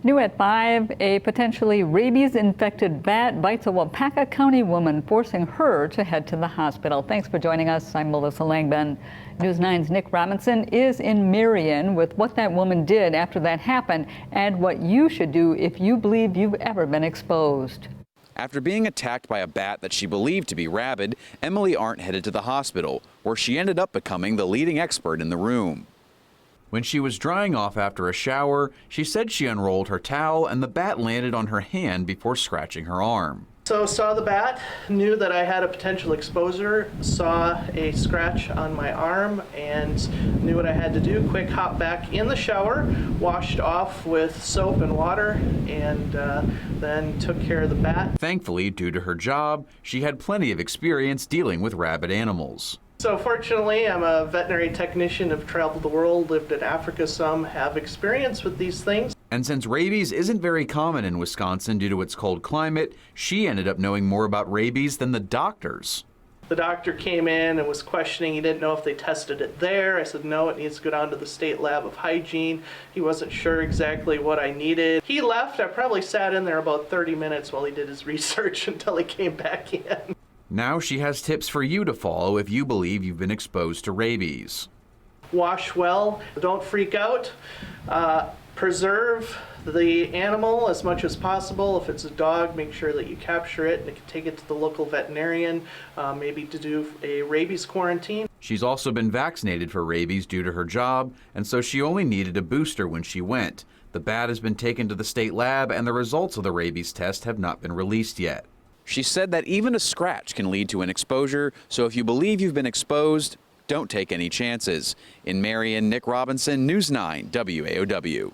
New at 5, a potentially rabies-infected bat bites a Wapaka County woman, forcing her to head to the hospital. Thanks for joining us. I'm Melissa Langben. News 9's Nick Robinson is in Marion with what that woman did after that happened and what you should do if you believe you've ever been exposed. After being attacked by a bat that she believed to be rabid, Emily Arndt headed to the hospital, where she ended up becoming the leading expert in the room. When she was drying off after a shower, she said she unrolled her towel and the bat landed on her hand before scratching her arm. So saw the bat, knew that I had a potential exposure, saw a scratch on my arm, and knew what I had to do. Quick hop back in the shower, washed off with soap and water, and then took care of the bat. Thankfully, due to her job, she had plenty of experience dealing with rabid animals. So fortunately, I'm a veterinary technician, have traveled the world, lived in Africa some, have experience with these things. And since rabies isn't very common in Wisconsin due to its cold climate, she ended up knowing more about rabies than the doctors. The doctor came in and was questioning. He didn't know if they tested it there. I said, no, it needs to go down to the state lab of hygiene. He wasn't sure exactly what I needed. He left. I probably sat in there about 30 minutes while he did his research until he came back in. Now she has tips for you to follow if you believe you've been exposed to rabies. Wash well, don't freak out, preserve the animal as much as possible. If it's a dog, make sure that you capture it and take it to the local veterinarian, maybe to do a rabies quarantine. She's also been vaccinated for rabies due to her job, and so she only needed a booster when she went. The bat has been taken to the state lab and the results of the rabies test have not been released yet. She said that even a scratch can lead to an exposure, so if you believe you've been exposed, don't take any chances. In Marion, Nick Robinson, News 9 WAOW.